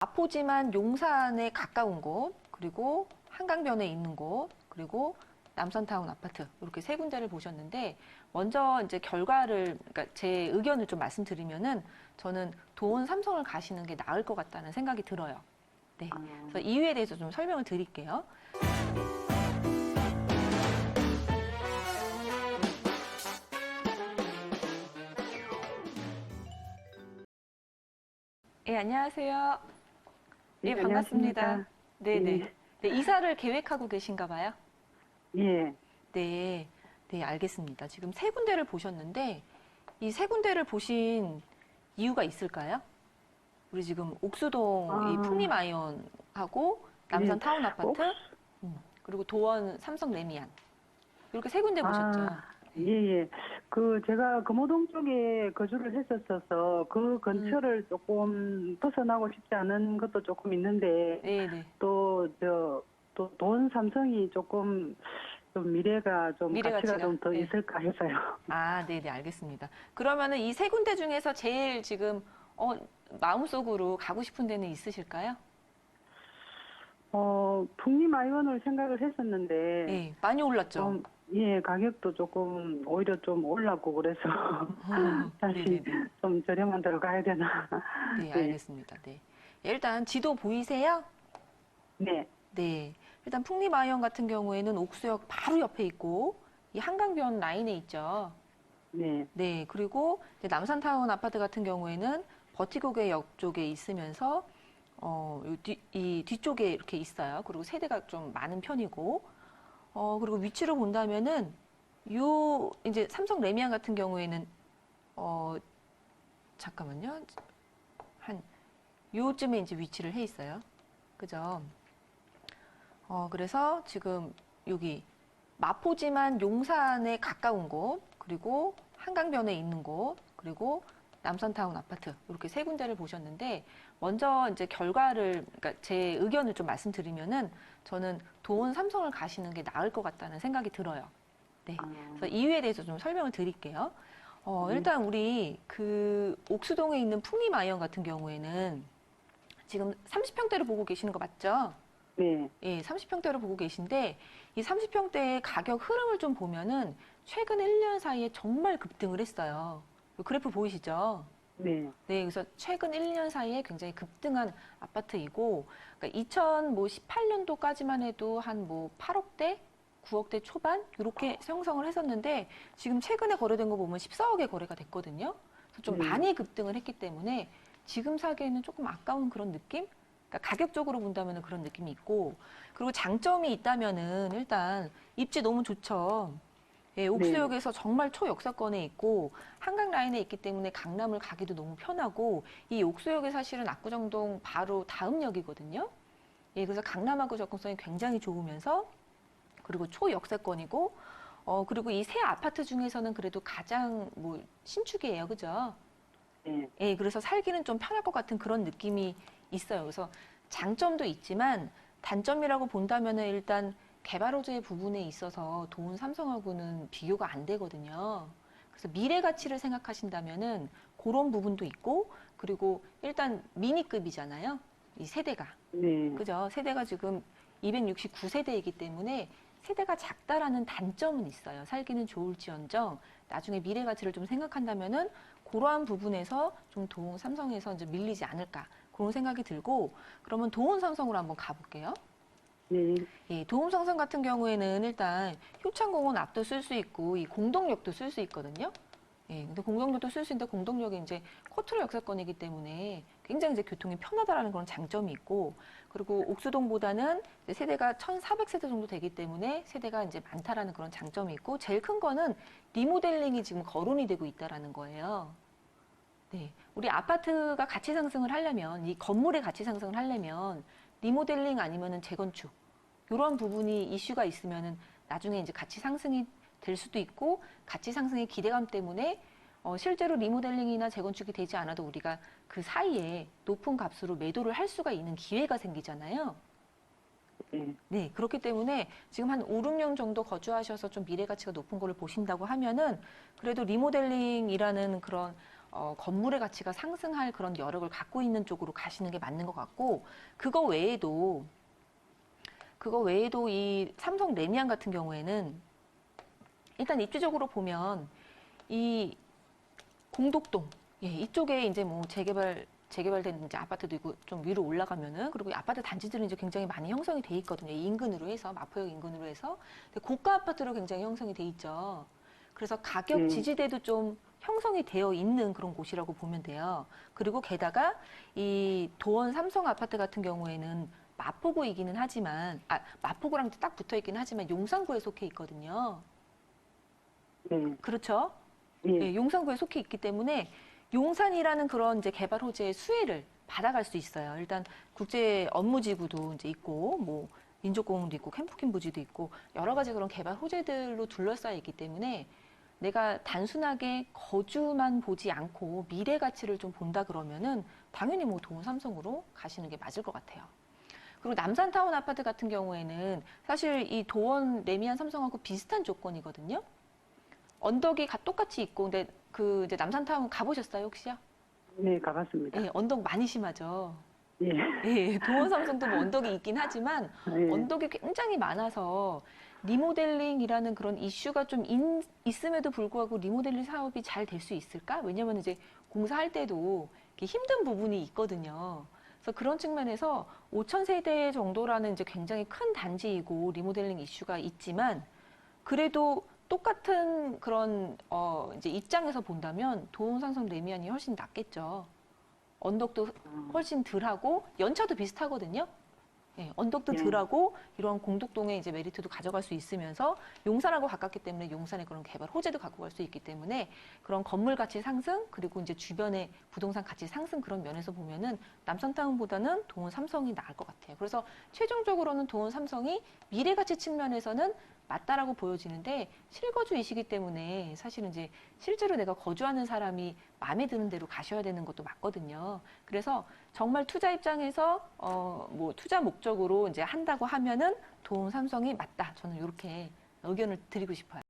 마포지만 용산에 가까운 곳, 그리고 한강변에 있는 곳, 그리고 남선타운 아파트 이렇게 세 군데를 보셨는데 먼저 이제 결과를 그러니까 제 의견을 좀 말씀드리면은 저는 도원 삼성을 가시는 게 나을 것 같다는 생각이 들어요. 네. 그래서 이유에 대해서 좀 설명을 드릴게요. 예, 안녕하세요. 예, 예, 반갑습니다. 안녕하십니까. 네네. 예, 네, 이사를 계획하고 계신가 봐요. 예. 네, 네, 알겠습니다. 지금 세 군데를 보셨는데 이 세 군데를 보신 이유가 있을까요? 우리 지금 옥수동 이 아, 풍림아이언하고 예. 남산 타운 아파트, 옥수, 그리고 도원 삼성 레미안 이렇게 세 군데 보셨죠? 예, 네. 예. 제가 금호동 쪽에 거주를 했었어서 그 음, 근처를 조금 벗어나고 싶지 않은 것도 조금 있는데, 네, 네. 또 돈 삼성이 좀 미래가 좀 미래 가치가 가치가. 좀 더 네. 있을까 해서요. 아, 네, 네, 알겠습니다. 그러면은 이 세 군데 중에서 제일 지금 마음속으로 가고 싶은 데는 있으실까요? 풍림아이원을 생각을 했었는데, 네, 많이 올랐죠. 좀, 예, 가격도 조금 오히려 좀 올랐고 그래서 네, 네, 다시 네. 좀 저렴한 데로 가야 되나. 네, 네, 알겠습니다. 네. 일단 지도 보이세요? 네, 네. 일단 풍림아이언 같은 경우에는 옥수역 바로 옆에 있고 이 한강변 라인에 있죠. 네, 네. 그리고 이제 남산타운 아파트 같은 경우에는 버티고개역 쪽에 있으면서 이 뒤쪽에 이렇게 있어요. 그리고 세대가 좀 많은 편이고 그리고 위치로 본다면은 요 이제 삼성 레미안 같은 경우에는 어 잠깐만요. 한 요쯤에 이제 위치를 해 있어요. 그죠? 그래서 지금 여기 마포지만 용산에 가까운 곳, 그리고 한강변에 있는 곳, 그리고 남선타운 아파트 이렇게 세 군데를 보셨는데 먼저 이제 결과를 그러니까 제 의견을 좀 말씀드리면은 저는 도원 삼성을 가시는 게 나을 것 같다는 생각이 들어요. 네. 아, 그래서 이유에 대해서 좀 설명을 드릴게요. 네, 일단 우리 그 옥수동에 있는 풍림아이언 같은 경우에는 지금 30평대를 보고 계시는 거 맞죠? 네, 예, 30평대로 보고 계신데 이 30평대의 가격 흐름을 좀 보면은 최근 1년 사이에 정말 급등을 했어요. 그래프 보이시죠? 네, 네, 그래서 최근 1년 사이에 굉장히 급등한 아파트이고, 그러니까 2018년도까지만 해도 한 뭐 8억대, 9억대 초반 이렇게 형성을 했었는데 지금 최근에 거래된 거 보면 14억에 거래가 됐거든요. 그래서 좀 네, 많이 급등을 했기 때문에 지금 사기에는 조금 아까운 그런 느낌? 그러니까 가격적으로 본다면 그런 느낌이 있고, 그리고 장점이 있다면은 일단 입지 너무 좋죠. 예, 네, 옥수역에서 정말 초역사권에 있고 한강 라인에 있기 때문에 강남을 가기도 너무 편하고 이 옥수역이 사실은 압구정동 바로 다음 역이거든요. 예, 그래서 강남하고 접근성이 굉장히 좋으면서 그리고 초역세권이고 그리고 이 새 아파트 중에서는 그래도 가장 뭐 신축이에요. 그죠? 네, 예, 그래서 살기는 좀 편할 것 같은 그런 느낌이 있어요. 그래서 장점도 있지만 단점이라고 본다면은 일단 개발호재의 부분에 있어서 도운 삼성하고는 비교가 안 되거든요. 그래서 미래 가치를 생각하신다면은 그런 부분도 있고 그리고 일단 미니급이잖아요. 이 세대가. 네, 그죠? 세대가 지금 269세대이기 때문에 세대가 작다라는 단점은 있어요. 살기는 좋을지언정 나중에 미래 가치를 좀 생각한다면은 그러한 부분에서 좀 도원 삼성에서 이제 밀리지 않을까 그런 생각이 들고 그러면 도원 삼성으로 한번 가볼게요. 네, 예, 도움 삼성 같은 경우에는 일단 효창공원 앞도 쓸 수 있고 이 공동역도 쓸 수 있거든요. 예, 근데 공동역도 쓸 수 있는데 공동역이 이제 커트로 역세권이기 때문에 굉장히 이제 교통이 편하다라는 그런 장점이 있고 그리고 옥수동보다는 이제 세대가 1,400세대 정도 되기 때문에 세대가 이제 많다라는 그런 장점이 있고 제일 큰 거는 리모델링이 지금 거론이 되고 있다라는 거예요. 네, 우리 아파트가 가치 상승을 하려면 이 건물의 가치 상승을 하려면 리모델링 아니면은 재건축 이런 부분이 이슈가 있으면은 나중에 이제 가치 상승이 될 수도 있고 가치 상승의 기대감 때문에 실제로 리모델링이나 재건축이 되지 않아도 우리가 그 사이에 높은 값으로 매도를 할 수가 있는 기회가 생기잖아요. 네, 네, 그렇기 때문에 지금 한 5, 6년 정도 거주하셔서 좀 미래 가치가 높은 거를 보신다고 하면은 그래도 리모델링이라는 그런 건물의 가치가 상승할 그런 여력을 갖고 있는 쪽으로 가시는 게 맞는 것 같고, 그거 외에도 이 삼성 레미안 같은 경우에는 일단 입지적으로 보면 이 공덕동, 예, 이쪽에 이제 뭐 재개발된 이제 아파트도 있고 좀 위로 올라가면은, 그리고 이 아파트 단지들은 이제 굉장히 많이 형성이 돼 있거든요. 이 인근으로 해서, 마포역 인근으로 해서. 근데 고가 아파트로 굉장히 형성이 돼 있죠. 그래서 가격 지지대도 좀 형성이 되어 있는 그런 곳이라고 보면 돼요. 그리고 게다가 이 도원 삼성 아파트 같은 경우에는 마포구이기는 하지만, 마포구랑 딱 붙어 있기는 하지만 용산구에 속해 있거든요. 네. 그렇죠? 예. 예, 용산구에 속해 있기 때문에 용산이라는 그런 이제 개발 호재의 수혜를 받아갈 수 있어요. 일단 국제 업무지구도 이제 있고, 뭐 민족공원도 있고, 캠프킨 부지도 있고, 여러 가지 그런 개발 호재들로 둘러싸여 있기 때문에 내가 단순하게 거주만 보지 않고 미래 가치를 좀 본다 그러면은 당연히 뭐 도원 삼성으로 가시는 게 맞을 것 같아요. 그리고 남산타운 아파트 같은 경우에는 사실 이 도원 레미안 삼성하고 비슷한 조건이거든요. 언덕이 똑같이 있고, 근데 그 이제 남산타운 가보셨어요, 혹시요? 네, 가봤습니다. 예, 언덕 많이 심하죠. 예. 예, 도원 삼성도 뭐 언덕이 있긴 하지만 예. 언덕이 굉장히 많아서 리모델링이라는 그런 이슈가 좀 있음에도 불구하고 리모델링 사업이 잘 될 수 있을까? 왜냐면 이제 공사할 때도 이렇게 힘든 부분이 있거든요. 그래서 그런 측면에서 5천 세대 정도라는 이제 굉장히 큰 단지이고 리모델링 이슈가 있지만, 그래도 똑같은 그런 이제 입장에서 본다면 도원 삼성 레미안이 훨씬 낫겠죠. 언덕도 훨씬 덜하고 연차도 비슷하거든요. 예, 언덕도 예. 덜하고 이런 공덕동의 이제 메리트도 가져갈 수 있으면서 용산하고 가깝기 때문에 용산의 그런 개발 호재도 갖고 갈 수 있기 때문에 그런 건물 가치 상승, 그리고 이제 주변의 부동산 가치 상승, 그런 면에서 보면은 남산타운보다는 도원 삼성이 나을 것 같아요. 그래서 최종적으로는 도원 삼성이 미래 가치 측면에서는 맞다라고 보여지는데, 실거주이시기 때문에 사실은 이제 실제로 내가 거주하는 사람이 마음에 드는 대로 가셔야 되는 것도 맞거든요. 그래서 정말 투자 입장에서 뭐 투자 목적으로 이제 한다고 하면은 도원 삼성이 맞다. 저는 이렇게 의견을 드리고 싶어요.